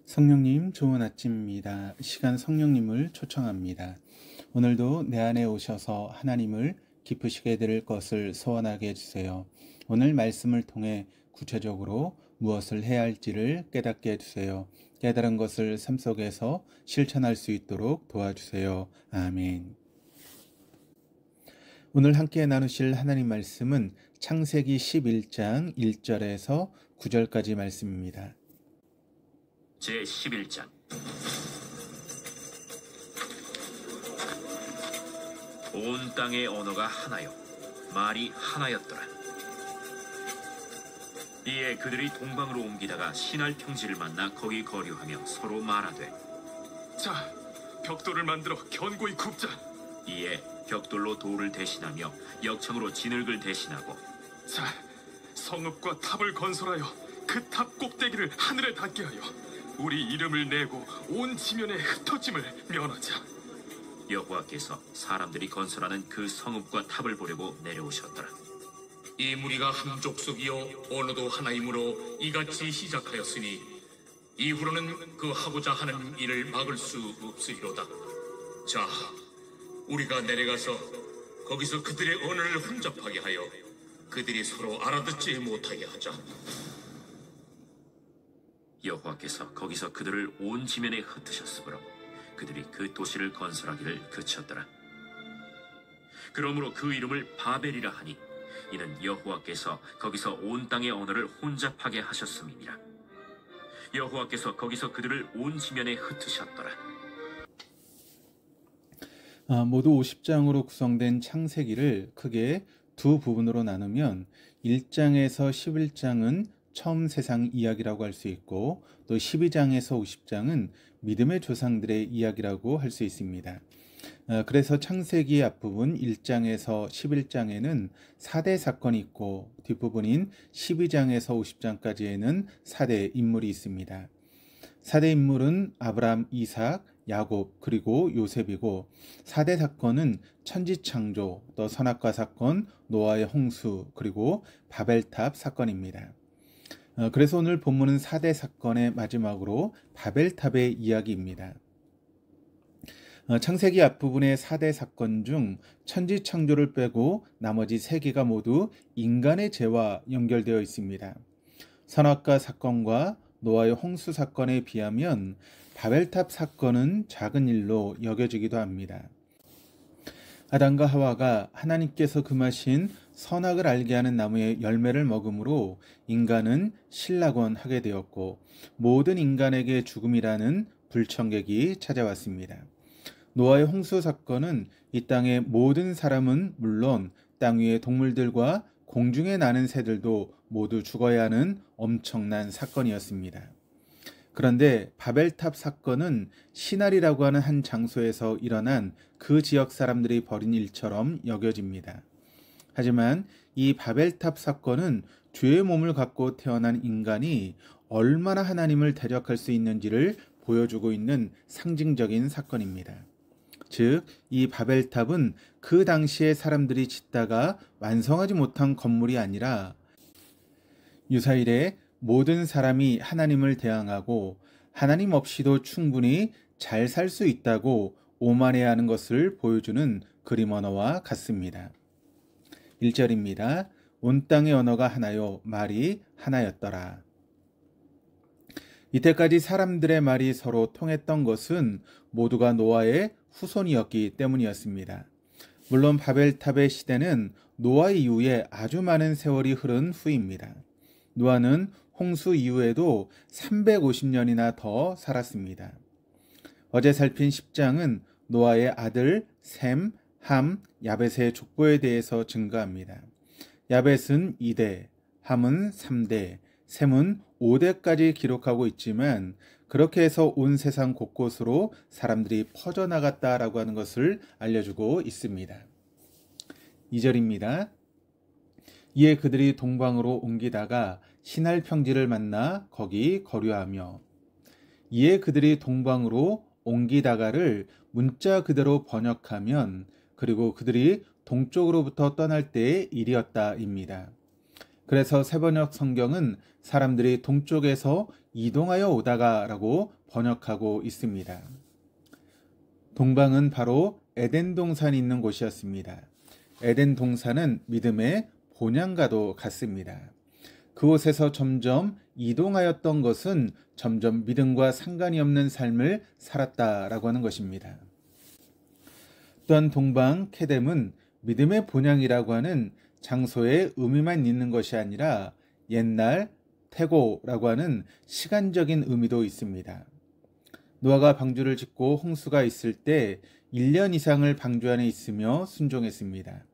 성령님, 좋은 아침입니다. 시간 성령님을 초청합니다. 오늘도 내 안에 오셔서 하나님을 기쁘시게 될 것을 소원하게 해주세요. 오늘 말씀을 통해 구체적으로 무엇을 해야 할지를 깨닫게 해주세요. 깨달은 것을 삶 속에서 실천할 수 있도록 도와주세요. 아멘. 오늘 함께 나누실 하나님 말씀은 창세기 11장 1절에서 9절까지 말씀입니다. 제11장. 온 땅의 언어가 하나요 말이 하나였더라. 이에 그들이 동방으로 옮기다가 시날 평지를 만나 거기 거류하며 서로 말하되, 자, 벽돌을 만들어 견고히 굽자. 이에 벽돌로 돌을 대신하며 역청으로 진흙을 대신하고, 자, 성읍과 탑을 건설하여 그 탑 꼭대기를 하늘에 닿게 하여 우리 이름을 내고 온 지면에 흩어짐을 면하자. 여호와께서 사람들이 건설하는 그 성읍과 탑을 보려고 내려오셨더라. 이 무리가 한 족속이요 언어도 하나이므로 이같이 시작하였으니 이후로는 그 하고자 하는 일을 막을 수 없으리로다. 자, 우리가 내려가서 거기서 그들의 언어를 혼잡하게 하여 그들이 서로 알아듣지 못하게 하자. 여호와께서 거기서 그들을 온 지면에 흩으셨으므로 그들이 그 도시를 건설하기를 그쳤더라. 그러므로 그 이름을 바벨이라 하니 이는 여호와께서 거기서 온 땅의 언어를 혼잡하게 하셨음이니라. 여호와께서 거기서 그들을 온 지면에 흩으셨더라. 모두 50장으로 구성된 창세기를 크게 두 부분으로 나누면 1장에서 11장은 처음 세상 이야기라고 할 수 있고, 또 12장에서 50장은 믿음의 조상들의 이야기라고 할 수 있습니다. 그래서 창세기 앞부분 1장에서 11장에는 4대 사건이 있고, 뒷부분인 12장에서 50장까지에는 4대 인물이 있습니다. 4대 인물은 아브람, 이삭, 야곱, 그리고 요셉이고, 4대 사건은 천지창조, 또 선악과 사건, 노아의 홍수, 그리고 바벨탑 사건입니다. 그래서 오늘 본문은 4대 사건의 마지막으로 바벨탑의 이야기입니다. 창세기 앞부분의 4대 사건 중 천지창조를 빼고 나머지 3개가 모두 인간의 죄와 연결되어 있습니다. 선악과 사건과 노아의 홍수 사건에 비하면 바벨탑 사건은 작은 일로 여겨지기도 합니다. 아담과 하와가 하나님께서 금하신 선악을 알게 하는 나무의 열매를 먹음으로 인간은 실락원하게 되었고, 모든 인간에게 죽음이라는 불청객이 찾아왔습니다. 노아의 홍수 사건은 이 땅의 모든 사람은 물론 땅 위의 동물들과 공중에 나는 새들도 모두 죽어야 하는 엄청난 사건이었습니다. 그런데 바벨탑 사건은 시날이라고 하는 한 장소에서 일어난 그 지역 사람들이 벌인 일처럼 여겨집니다. 하지만 이 바벨탑 사건은 죄의 몸을 갖고 태어난 인간이 얼마나 하나님을 대적할 수 있는지를 보여주고 있는 상징적인 사건입니다. 즉, 이 바벨탑은 그 당시에 사람들이 짓다가 완성하지 못한 건물이 아니라 유사일에 모든 사람이 하나님을 대항하고 하나님 없이도 충분히 잘 살 수 있다고 오만해야 하는 것을 보여주는 그림 언어와 같습니다. 1절입니다. 온 땅의 언어가 하나요 말이 하나였더라. 이때까지 사람들의 말이 서로 통했던 것은 모두가 노아의 후손이었기 때문이었습니다. 물론 바벨탑의 시대는 노아 이후에 아주 많은 세월이 흐른 후입니다. 노아는 홍수 이후에도 350년이나 더 살았습니다. 어제 살핀 10장은 노아의 아들 셈, 함, 야벳의 족보에 대해서 증거합니다. 야벳은 2대, 함은 3대, 셈은 5대까지 기록하고 있지만 그렇게 해서 온 세상 곳곳으로 사람들이 퍼져나갔다라고 하는 것을 알려주고 있습니다. 2절입니다. 이에 그들이 동방으로 옮기다가 시날 평지를 만나 거기 거류하며, 이에 그들이 동방으로 옮기다가를 문자 그대로 번역하면 그리고 그들이 동쪽으로부터 떠날 때의 일이었다입니다. 그래서 새번역 성경은 사람들이 동쪽에서 이동하여 오다가 라고 번역하고 있습니다. 동방은 바로 에덴 동산이 있는 곳이었습니다. 에덴 동산은 믿음의 본향과도 같습니다. 그곳에서 점점 이동하였던 것은 점점 믿음과 상관이 없는 삶을 살았다라고 하는 것입니다. 또한 동방 케뎀은 믿음의 본향이라고 하는 장소의 의미만 있는 것이 아니라 옛날 태고라고 하는 시간적인 의미도 있습니다. 노아가 방주를 짓고 홍수가 있을 때 1년 이상을 방주 안에 있으며 순종했습니다.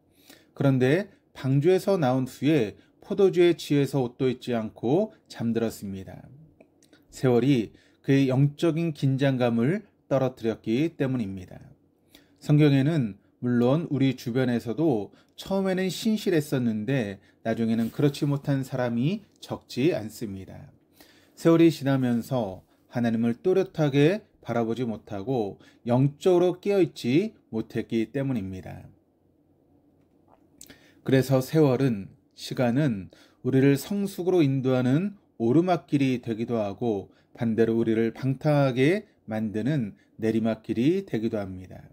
그런데 방주에서 나온 후에 포도주에 취해서 옷도 입지 않고 잠들었습니다. 세월이 그의 영적인 긴장감을 떨어뜨렸기 때문입니다. 성경에는 물론 우리 주변에서도 처음에는 신실했었는데 나중에는 그렇지 못한 사람이 적지 않습니다. 세월이 지나면서 하나님을 또렷하게 바라보지 못하고 영적으로 깨어있지 못했기 때문입니다. 그래서 시간은 우리를 성숙으로 인도하는 오르막길이 되기도 하고 반대로 우리를 방탕하게 만드는 내리막길이 되기도 합니다.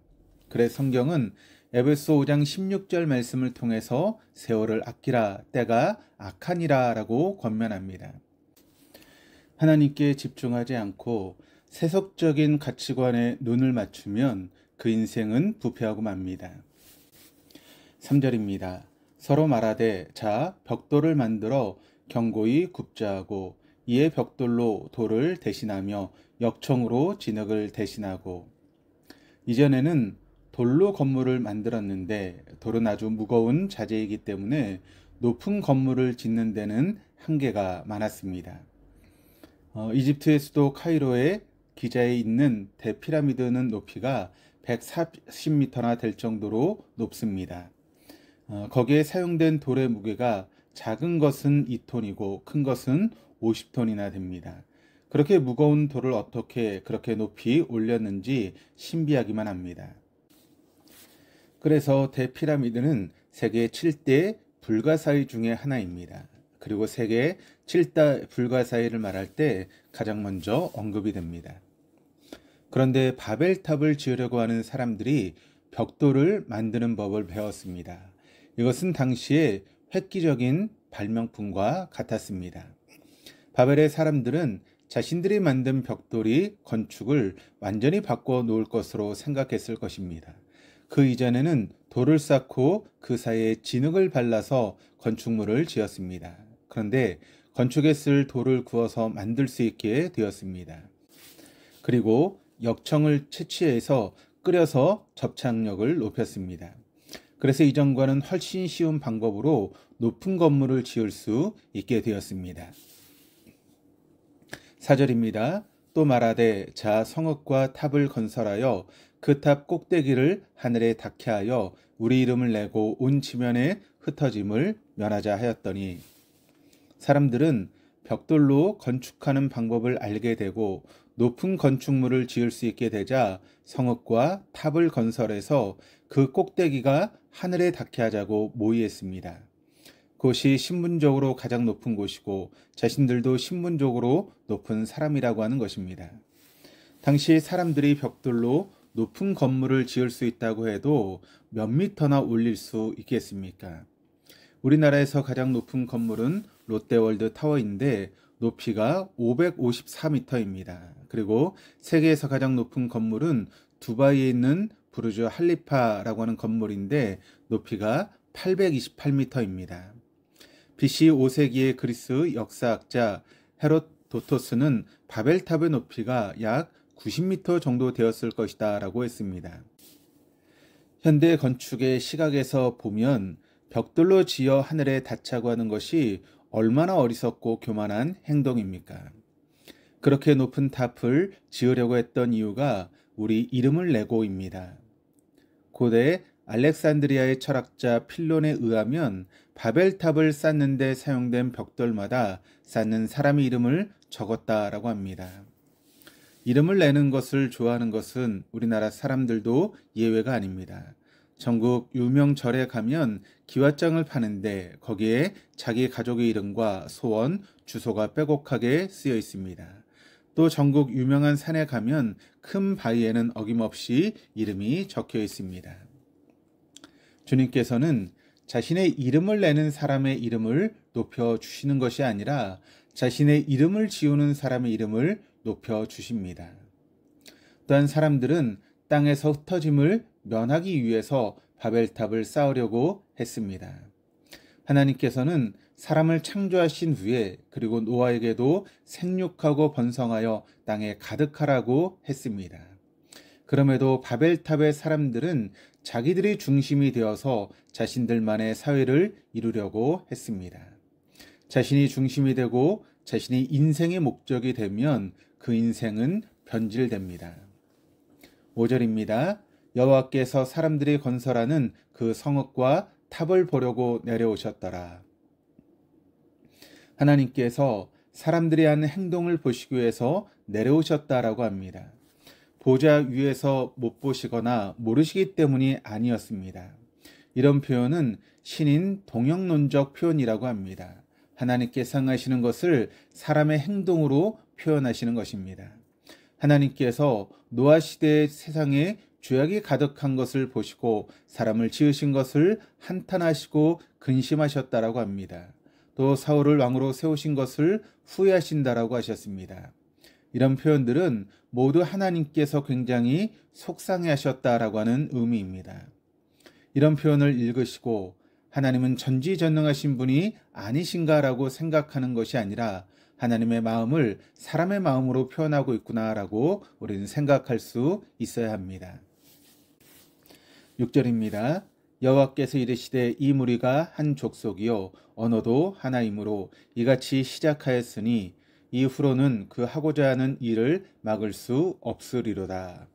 그래서 성경은 에베소 5장 16절 말씀을 통해서 세월을 아끼라, 때가 악하니라 라고 권면합니다. 하나님께 집중하지 않고 세속적인 가치관에 눈을 맞추면 그 인생은 부패하고 맙니다. 3절입니다. 서로 말하되 자 벽돌을 만들어 견고히 굽자 하고 이에 벽돌로 돌을 대신하며 역청으로 진흙을 대신하고. 이전에는 돌로 건물을 만들었는데 돌은 아주 무거운 자재이기 때문에 높은 건물을 짓는 데는 한계가 많았습니다. 이집트의 수도 카이로의 기자에 있는 대피라미드는 높이가 140m나 될 정도로 높습니다. 거기에 사용된 돌의 무게가 작은 것은 2톤이고 큰 것은 50톤이나 됩니다. 그렇게 무거운 돌을 어떻게 그렇게 높이 올렸는지 신비하기만 합니다. 그래서 대피라미드는 세계 7대 불가사의 중에 하나입니다. 그리고 세계 7대 불가사의를 말할 때 가장 먼저 언급이 됩니다. 그런데 바벨탑을 지으려고 하는 사람들이 벽돌을 만드는 법을 배웠습니다. 이것은 당시에 획기적인 발명품과 같았습니다. 바벨의 사람들은 자신들이 만든 벽돌이 건축을 완전히 바꿔 놓을 것으로 생각했을 것입니다. 그 이전에는 돌을 쌓고 그 사이에 진흙을 발라서 건축물을 지었습니다. 그런데 건축에 쓸 돌을 구워서 만들 수 있게 되었습니다. 그리고 역청을 채취해서 끓여서 접착력을 높였습니다. 그래서 이전과는 훨씬 쉬운 방법으로 높은 건물을 지을 수 있게 되었습니다. 4절입니다. 또 말하되 자 성읍과 탑을 건설하여 그 탑 꼭대기를 하늘에 닿게 하여 우리 이름을 내고 온 지면에 흩어짐을 면하자 하였더니. 사람들은 벽돌로 건축하는 방법을 알게 되고 높은 건축물을 지을 수 있게 되자 성읍과 탑을 건설해서 그 꼭대기가 하늘에 닿게 하자고 모의했습니다. 그것이 신분적으로 가장 높은 곳이고 자신들도 신분적으로 높은 사람이라고 하는 것입니다. 당시 사람들이 벽돌로 높은 건물을 지을 수 있다고 해도 몇 미터나 올릴 수 있겠습니까? 우리나라에서 가장 높은 건물은 롯데월드 타워인데 높이가 554m입니다. 그리고 세계에서 가장 높은 건물은 두바이에 있는 부르주 할리파라고 하는 건물인데 높이가 828m입니다. BC 5세기의 그리스 역사학자 헤로도토스는 바벨탑의 높이가 약 90m 정도 되었을 것이다 라고 했습니다. 현대 건축의 시각에서 보면 벽돌로 지어 하늘에 닿자고 하는 것이 얼마나 어리석고 교만한 행동입니까? 그렇게 높은 탑을 지으려고 했던 이유가 우리 이름을 내고입니다. 고대 알렉산드리아의 철학자 필론에 의하면 바벨탑을 쌓는 데 사용된 벽돌마다 쌓는 사람의 이름을 적었다라고 합니다. 이름을 내는 것을 좋아하는 것은 우리나라 사람들도 예외가 아닙니다. 전국 유명 절에 가면 기와장을 파는데 거기에 자기 가족의 이름과 소원, 주소가 빼곡하게 쓰여 있습니다. 또 전국 유명한 산에 가면 큰 바위에는 어김없이 이름이 적혀 있습니다. 주님께서는 자신의 이름을 내는 사람의 이름을 높여주시는 것이 아니라 자신의 이름을 지우는 사람의 이름을 높여주십니다. 또한 사람들은 땅에서 흩어짐을 면하기 위해서 바벨탑을 쌓으려고 했습니다. 하나님께서는 사람을 창조하신 후에 그리고 노아에게도 생육하고 번성하여 땅에 가득하라고 했습니다. 그럼에도 바벨탑의 사람들은 자기들이 중심이 되어서 자신들만의 사회를 이루려고 했습니다. 자신이 중심이 되고 자신이 인생의 목적이 되면 그 인생은 변질됩니다. 5절입니다. 여호와께서 사람들이 건설하는 그 성읍과 탑을 보려고 내려오셨더라. 하나님께서 사람들이 하는 행동을 보시기 위해서 내려오셨다라고 합니다. 보좌 위에서 못 보시거나 모르시기 때문이 아니었습니다. 이런 표현은 신인 동형론적 표현이라고 합니다. 하나님께서 행하시는 것을 사람의 행동으로 표현하시는 것입니다. 하나님께서 노아 시대의 세상에 죄악이 가득한 것을 보시고 사람을 지으신 것을 한탄하시고 근심하셨다라고 합니다. 또 사울을 왕으로 세우신 것을 후회하신다라고 하셨습니다. 이런 표현들은 모두 하나님께서 굉장히 속상해하셨다라고 하는 의미입니다. 이런 표현을 읽으시고 하나님은 전지전능하신 분이 아니신가라고 생각하는 것이 아니라 하나님의 마음을 사람의 마음으로 표현하고 있구나라고 우리는 생각할 수 있어야 합니다. 6절입니다. 여호와께서 이르시되 이 무리가 한 족속이요 언어도 하나이므로 이같이 시작하였으니 이후로는 그 하고자 하는 일을 막을 수 없으리로다.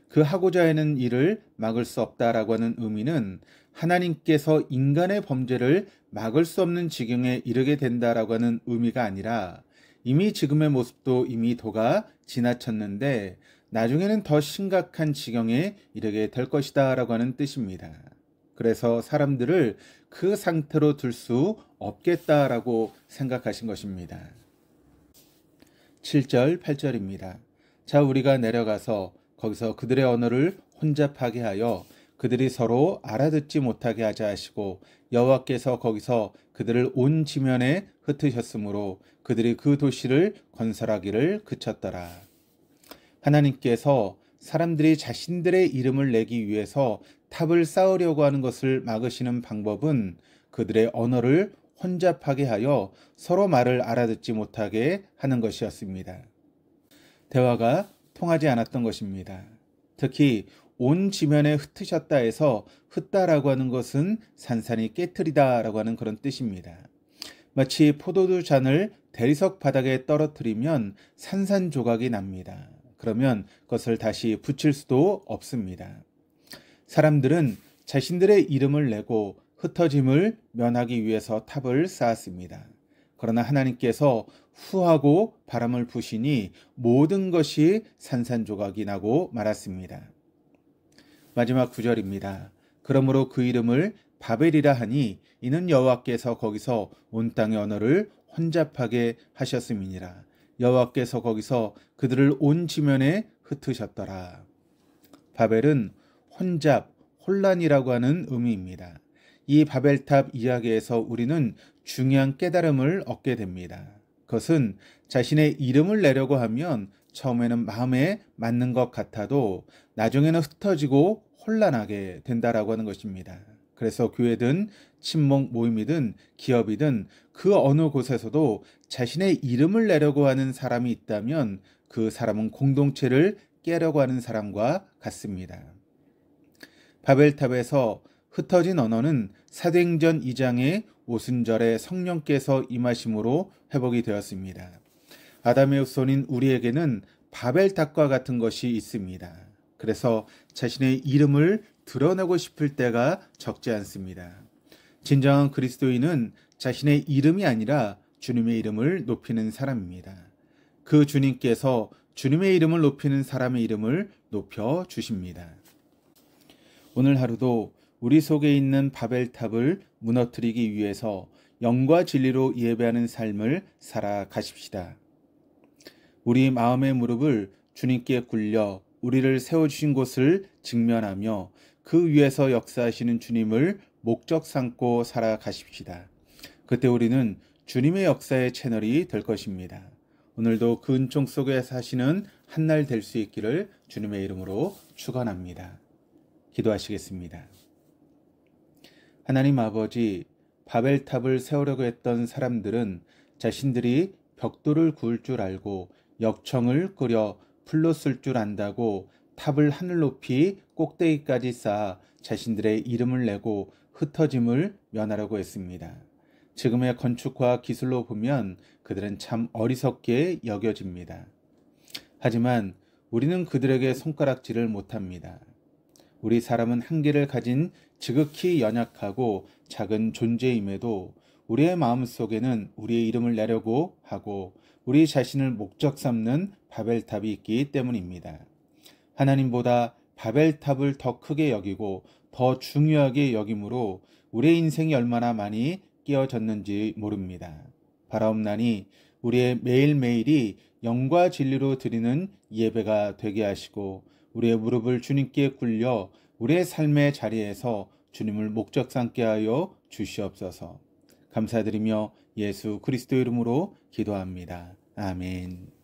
그 하고자 하는 일을 막을 수 없다라고 하는 의미는 하나님께서 인간의 범죄를 막을 수 없는 지경에 이르게 된다라고 하는 의미가 아니라 이미 지금의 모습도 이미 도가 지나쳤는데 나중에는 더 심각한 지경에 이르게 될 것이다 라고 하는 뜻입니다. 그래서 사람들을 그 상태로 둘 수 없겠다라고 생각하신 것입니다. 7절, 8절입니다. 자, 우리가 내려가서 거기서 그들의 언어를 혼잡하게 하여 그들이 서로 알아듣지 못하게 하자 하시고 여호와께서 거기서 그들을 온 지면에 흩으셨으므로 그들이 그 도시를 건설하기를 그쳤더라. 하나님께서 사람들이 자신들의 이름을 내기 위해서 탑을 쌓으려고 하는 것을 막으시는 방법은 그들의 언어를 혼잡하게 하여 서로 말을 알아듣지 못하게 하는 것이었습니다. 대화가 통하지 않았던 것입니다. 특히 온 지면에 흩으셨다 해서 흩다라고 하는 것은 산산이 깨트리다라고 하는 그런 뜻입니다. 마치 포도주 잔을 대리석 바닥에 떨어뜨리면 산산조각이 납니다. 그러면 그것을 다시 붙일 수도 없습니다. 사람들은 자신들의 이름을 내고 흩어짐을 면하기 위해서 탑을 쌓았습니다. 그러나 하나님께서 후하고 바람을 부시니 모든 것이 산산조각이 나고 말았습니다. 마지막 9절입니다. 그러므로 그 이름을 바벨이라 하니 이는 여호와께서 거기서 온 땅의 언어를 혼잡하게 하셨음이니라. 여호와께서 거기서 그들을 온 지면에 흩으셨더라. 바벨은 혼잡, 혼란이라고 하는 의미입니다. 이 바벨탑 이야기에서 우리는 중요한 깨달음을 얻게 됩니다. 그것은 자신의 이름을 내려고 하면 처음에는 마음에 맞는 것 같아도 나중에는 흩어지고 혼란하게 된다라고 하는 것입니다. 그래서 교회든 친목 모임이든 기업이든 그 어느 곳에서도 자신의 이름을 내려고 하는 사람이 있다면 그 사람은 공동체를 깨려고 하는 사람과 같습니다. 바벨탑에서 흩어진 언어는 사도행전 2장의 오순절에 성령께서 임하심으로 회복이 되었습니다. 아담의 후손인 우리에게는 바벨탑과 같은 것이 있습니다. 그래서 자신의 이름을 드러내고 싶을 때가 적지 않습니다. 진정한 그리스도인은 자신의 이름이 아니라 주님의 이름을 높이는 사람입니다. 그 주님께서 주님의 이름을 높이는 사람의 이름을 높여 주십니다. 오늘 하루도 우리 속에 있는 바벨탑을 무너뜨리기 위해서 영과 진리로 예배하는 삶을 살아가십시다. 우리 마음의 무릎을 주님께 굴려 우리를 세워주신 곳을 직면하며 그 위에서 역사하시는 주님을 목적 삼고 살아가십시다. 그때 우리는 주님의 역사의 채널이 될 것입니다. 오늘도 그 은총 속에 사시는 한날 될 수 있기를 주님의 이름으로 축원합니다. 기도하시겠습니다. 하나님 아버지, 바벨탑을 세우려고 했던 사람들은 자신들이 벽돌을 구울 줄 알고 역청을 끓여 풀로 쓸 줄 안다고 탑을 하늘 높이 꼭대기까지 쌓아 자신들의 이름을 내고 흩어짐을 면하려고 했습니다. 지금의 건축과 기술로 보면 그들은 참 어리석게 여겨집니다. 하지만 우리는 그들에게 손가락질을 못합니다. 우리 사람은 한계를 가진 지극히 연약하고 작은 존재임에도 우리의 마음속에는 우리의 이름을 내려고 하고 우리 자신을 목적 삼는 바벨탑이 있기 때문입니다. 하나님보다 바벨탑을 더 크게 여기고 더 중요하게 여김으로 우리의 인생이 얼마나 많이 깨어졌는지 모릅니다. 바라옵나니 우리의 매일매일이 영과 진리로 드리는 예배가 되게 하시고 우리의 무릎을 주님께 굴려 우리의 삶의 자리에서 주님을 목적 삼게 하여 주시옵소서. 감사드리며 예수 그리스도 이름으로 기도합니다. 아멘.